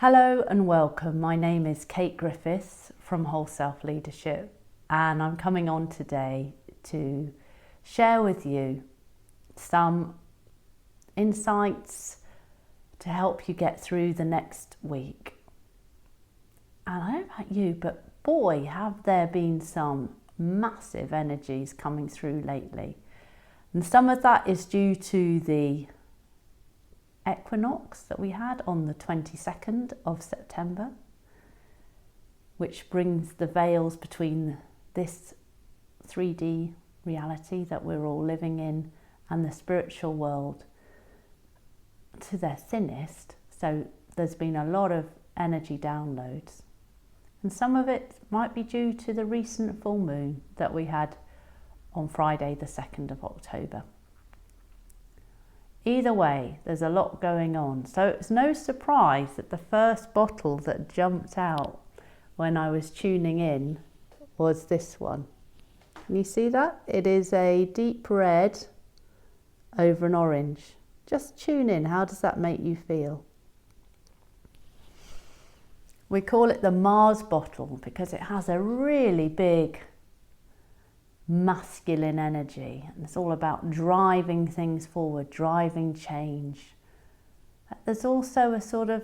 Hello and welcome. My name is Kate Griffiths from Whole Self Leadership, and I'm coming on today to share with you some insights to help you get through the next week. And I don't know about you, but boy, have there been some massive energies coming through lately. And some of that is due to the equinox that we had on the 22nd of September, which brings the veils between this 3D reality that we're all living in and the spiritual world to their thinnest. So there's been a lot of energy downloads, and some of it might be due to the recent full moon that we had on Friday the 2nd of October. Either way, there's a lot going on. So it's no surprise that the first bottle that jumped out when I was tuning in was this one. Can you see that? It is a deep red over an orange. Just tune in. How does that make you feel? We call it the Mars bottle because it has a really big masculine energy, and it's all about driving things forward, driving change. There's also a sort of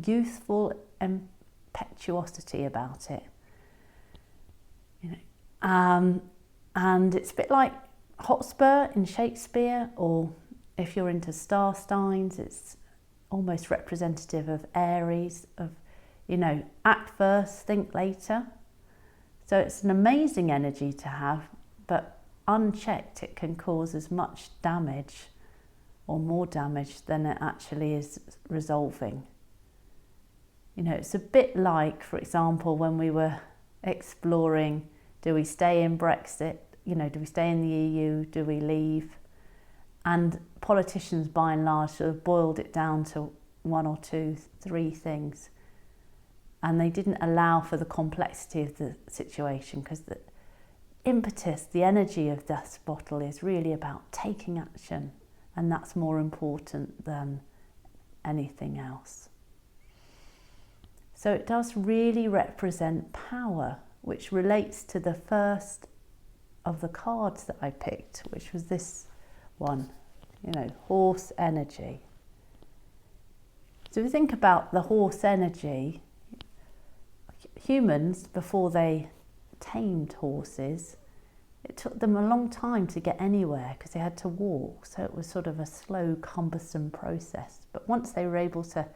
youthful impetuosity about it, and it's a bit like Hotspur in Shakespeare, or if you're into star signs, it's almost representative of Aries, of act first, think later. So it's an amazing energy to have, but unchecked it can cause as much damage or more damage than it actually is resolving. It's a bit like, for example, when we were exploring, do we stay in Brexit? Do we stay in the EU? Do we leave? And politicians, by and large, sort of boiled it down to one or two, three things. And they didn't allow for the complexity of the situation, because the impetus, the energy of this bottle is really about taking action, and that's more important than anything else. So it does really represent power, which relates to the first of the cards that I picked, which was this one, horse energy. So if you think about the horse energy, humans, before they tamed horses, it took them a long time to get anywhere because they had to walk. So it was sort of a slow, cumbersome process. But once they were able to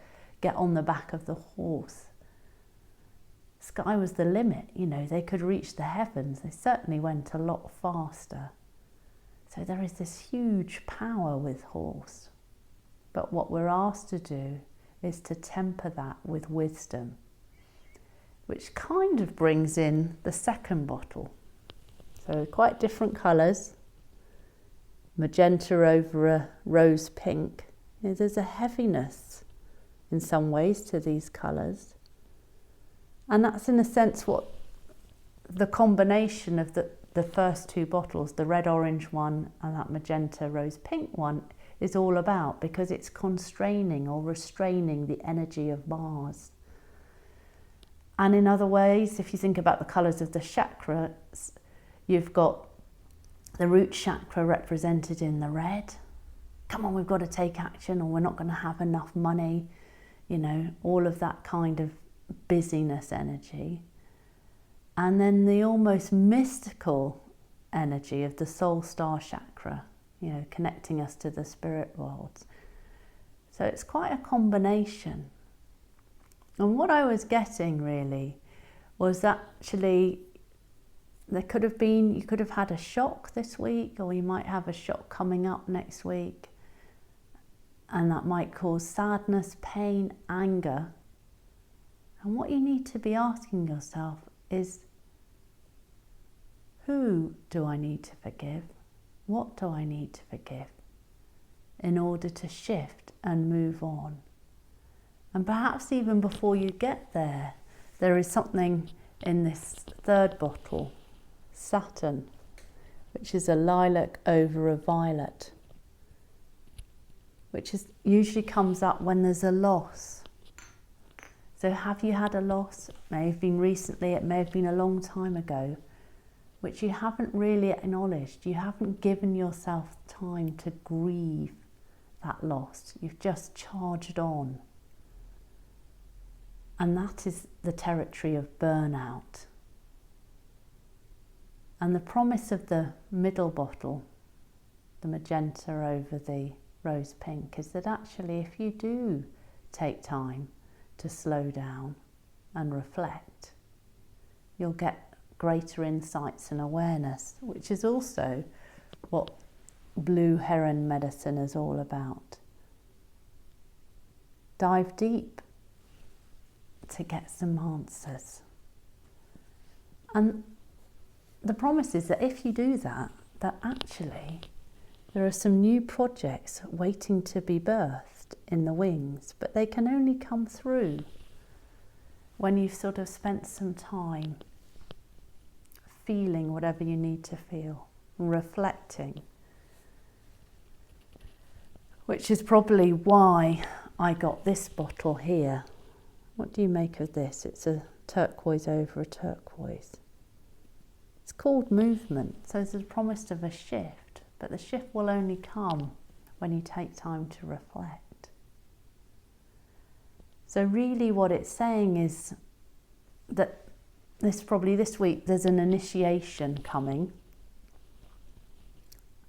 get on the back of the horse, the sky was the limit. They could reach the heavens. They certainly went a lot faster. So there is this huge power with horse. But what we're asked to do is to temper that with wisdom, which kind of brings in the second bottle. So quite different colours, magenta over a rose pink. There's a heaviness in some ways to these colours. And that's in a sense what the combination of the first two bottles, the red orange one and that magenta rose pink one, is all about, because it's constraining or restraining the energy of Mars. And in other ways, if you think about the colours of the chakras, you've got the root chakra represented in the red. Come on, we've got to take action, or we're not going to have enough money. All of that kind of busyness energy. And then the almost mystical energy of the soul star chakra, connecting us to the spirit worlds. So it's quite a combination. And what I was getting really was actually you could have had a shock this week, or you might have a shock coming up next week. And that might cause sadness, pain, anger. And what you need to be asking yourself is, who do I need to forgive? What do I need to forgive in order to shift and move on? And perhaps even before you get there, there is something in this third bottle, Saturn, which is a lilac over a violet, which usually comes up when there's a loss. So have you had a loss? It may have been recently, it may have been a long time ago, which you haven't really acknowledged. You haven't given yourself time to grieve that loss. You've just charged on. And that is the territory of burnout. And the promise of the middle bottle, the magenta over the rose pink, is that actually if you do take time to slow down and reflect, you'll get greater insights and awareness, which is also what blue heron medicine is all about. Dive deep to get some answers. And the promise is that if you do that, that actually there are some new projects waiting to be birthed in the wings, but they can only come through when you've sort of spent some time feeling whatever you need to feel, reflecting, which is probably why I got this bottle here. What do you make of this? It's a turquoise over a turquoise. It's called movement, so there's a promise of a shift, but the shift will only come when you take time to reflect. So really what it's saying is that this week there's an initiation coming.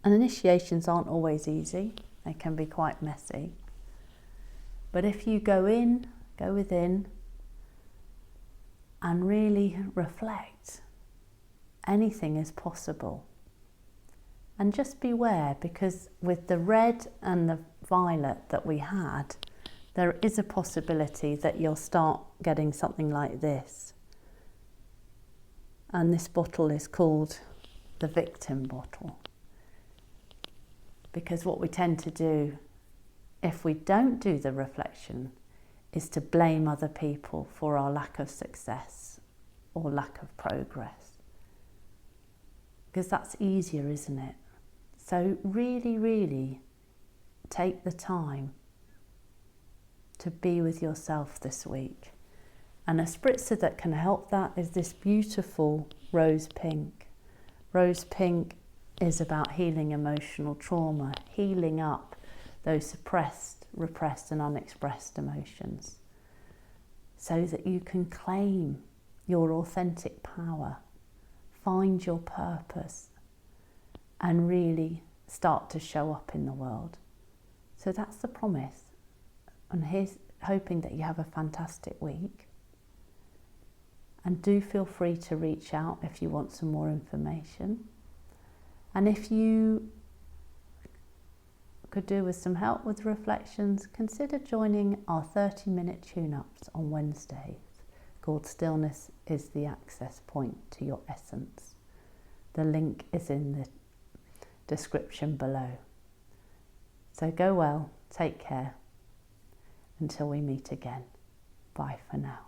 And initiations aren't always easy, they can be quite messy. But if you go within and really reflect, anything is possible. And just beware, because with the red and the violet that we had, there is a possibility that you'll start getting something like this. And this bottle is called the victim bottle. Because what we tend to do, if we don't do the reflection, is to blame other people for our lack of success or lack of progress. Because that's easier, isn't it? So really, really take the time to be with yourself this week. And a spritzer that can help that is this beautiful rose pink. Rose pink is about healing emotional trauma, healing up those suppressed, repressed and unexpressed emotions, so that you can claim your authentic power, find your purpose, and really start to show up in the world. So that's the promise. And here's hoping that you have a fantastic week. And do feel free to reach out if you want some more information. And if you could do with some help with reflections, consider joining our 30-minute tune-ups on Wednesdays called Stillness is the Access Point to Your Essence. The link is in the description below. So go well, take care, until we meet again. Bye for now.